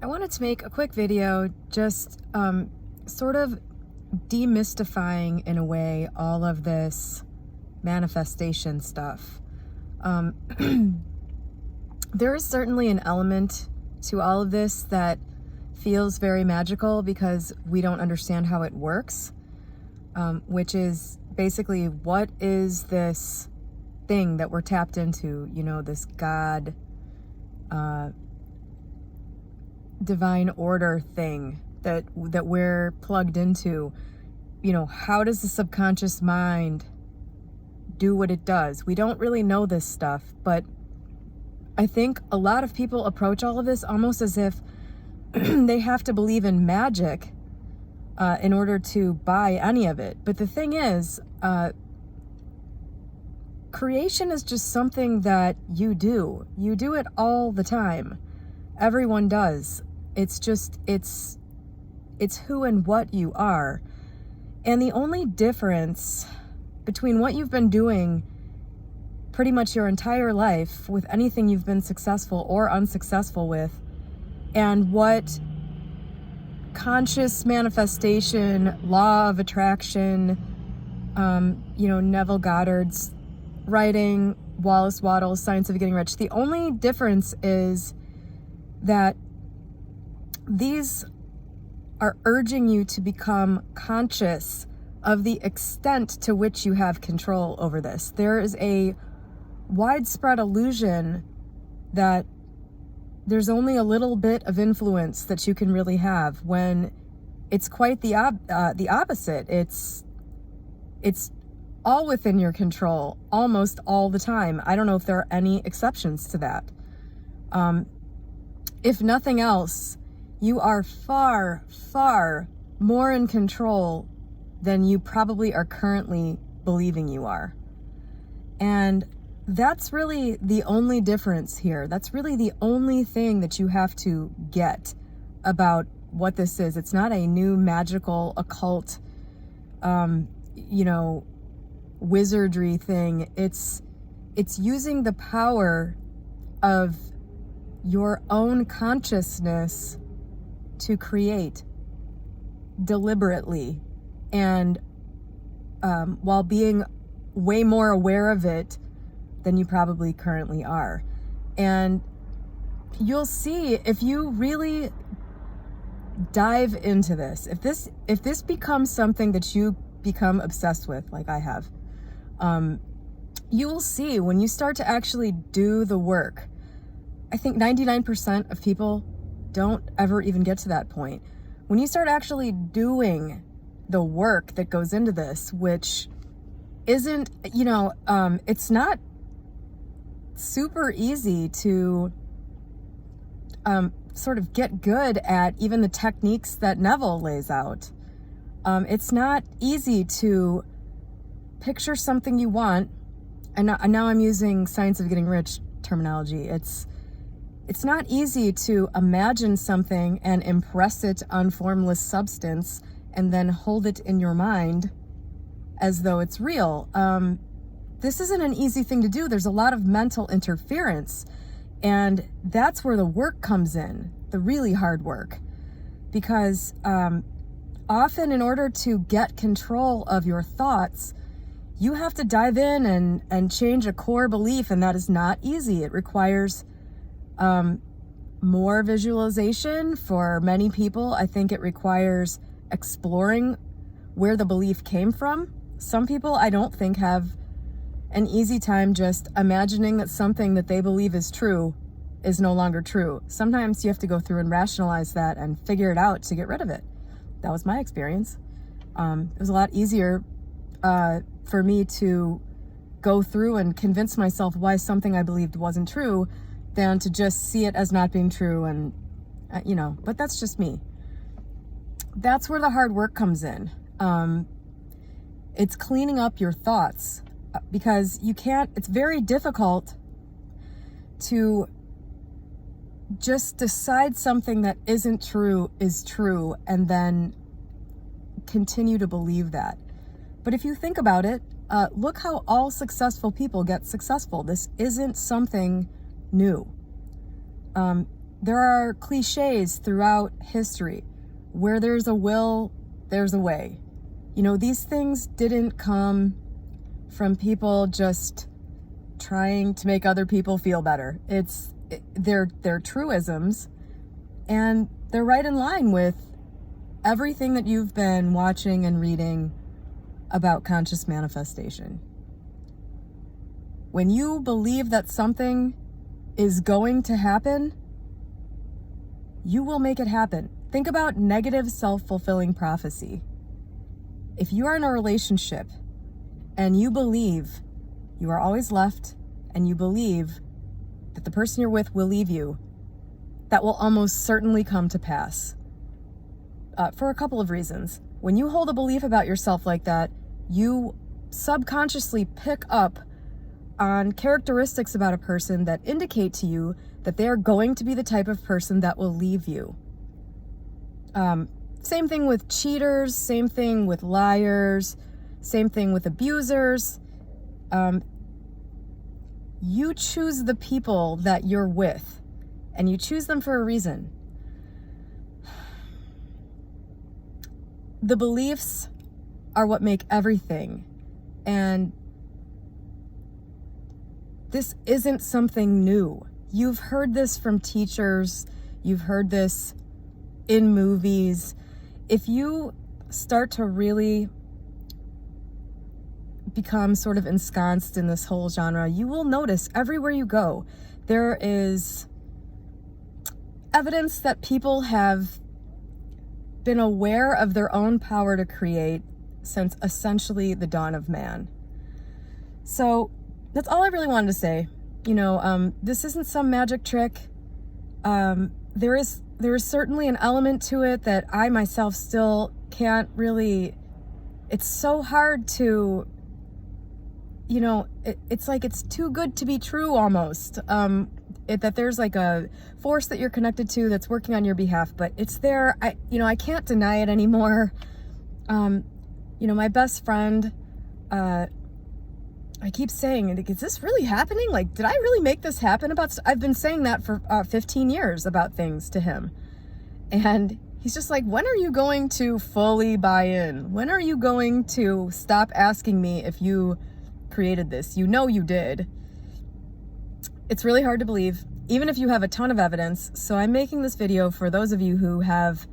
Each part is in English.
I wanted to make a quick video just sort of demystifying, in a way, all of this manifestation stuff. There is certainly an element to all of this that feels very magical because we don't understand how it works, which is basically, what is this thing that we're tapped into, this God, divine order thing that we're plugged into. How does the subconscious mind do what it does? We don't really know this stuff, but I think a lot of people approach all of this almost as if they have to believe in magic in order to buy any of it. But the thing is, creation is just something that you do. You do it all the time. Everyone does. It's who and what you are. And the only difference between what you've been doing pretty much your entire life with anything you've been successful or unsuccessful with, and what conscious manifestation, law of attraction, Neville Goddard's writing, Wallace Wattles' Science of Getting Rich, the only difference is that these are urging you to become conscious of the extent to which you have control over this. There is a widespread illusion that there's only a little bit of influence that you can really have, when it's quite the opposite. It's all within your control almost all the time. I don't know if there are any exceptions to that. If nothing else, you are far, far more in control than you probably are currently believing you are. And that's really the only difference here. That's really the only thing that you have to get about what this is. It's not a new magical occult, wizardry thing. It's using the power of your own consciousness to create deliberately, and while being way more aware of it than you probably currently are. And you'll see, if you really dive into this, if this becomes something that you become obsessed with, like I have, you will see when you start to actually do the work. I think 99% of people don't ever even get to that point. When you start actually doing the work that goes into this, which isn't, it's not super easy to sort of get good at even the techniques that Neville lays out. It's not easy to picture something you want, and now I'm using Science of Getting Rich terminology. It's not easy to imagine something and impress it on formless substance and then hold it in your mind as though it's real. This isn't an easy thing to do. There's a lot of mental interference, and that's where the work comes in, the really hard work. Because often, in order to get control of your thoughts, you have to dive in and change a core belief, and that is not easy. It requires more visualization. For many people, I think it requires exploring where the belief came from. Some people, I don't think, have an easy time just imagining that something that they believe is true is no longer true. Sometimes you have to go through and rationalize that and figure it out to get rid of it. That was my experience. It was a lot easier for me to go through and convince myself why something I believed wasn't true than to just see it as not being true. And, but that's just me. That's where the hard work comes in. It's cleaning up your thoughts, because it's very difficult to just decide something that isn't true is true and then continue to believe that. But if you think about it, look how all successful people get successful. This isn't something new. There are cliches throughout history. Where there's a will, there's a way. You know, these things didn't come from people just trying to make other people feel better. They're truisms, and they're right in line with everything that you've been watching and reading about conscious manifestation. When you believe that something is going to happen, you will make it happen. Think about negative self-fulfilling prophecy. If you are in a relationship and you believe you are always left, and you believe that the person you're with will leave you, that will almost certainly come to pass. For a couple of reasons. When you hold a belief about yourself like that, you subconsciously pick up on characteristics about a person that indicate to you that they are going to be the type of person that will leave you. Same thing with cheaters, same thing with liars, same thing with abusers. You choose the people that you're with, and you choose them for a reason. The beliefs are what make everything, and this isn't something new. You've heard this from teachers, you've heard this in movies. If you start to really become sort of ensconced in this whole genre, you will notice everywhere you go, there is evidence that people have been aware of their own power to create since essentially the dawn of man. So that's all I really wanted to say. You know, this isn't some magic trick. There is certainly an element to it that I myself still can't really, it's so hard to, you know, it's like it's too good to be true almost. That there's like a force that you're connected to that's working on your behalf, but it's there. I can't deny it anymore. My best friend, I keep saying, is this really happening? Like, did I really make this happen? I've been saying that for 15 years about things to him. And he's just like, when are you going to fully buy in? When are you going to stop asking me if you created this? You know you did. It's really hard to believe, even if you have a ton of evidence. So I'm making this video for those of you who have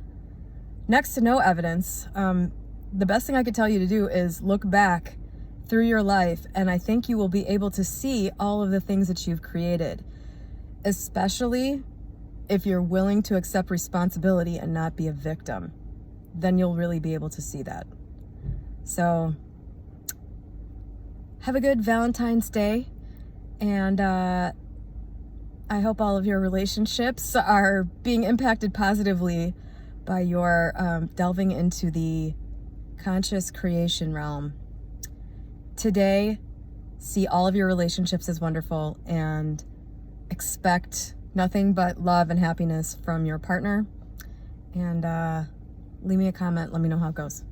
next to no evidence. The best thing I could tell you to do is look back through your life, and I think you will be able to see all of the things that you've created, especially if you're willing to accept responsibility and not be a victim. Then you'll really be able to see that. So have a good Valentine's Day, and I hope all of your relationships are being impacted positively by your delving into the conscious creation realm. Today, see all of your relationships as wonderful and expect nothing but love and happiness from your partner. And leave me a comment. Let me know how it goes.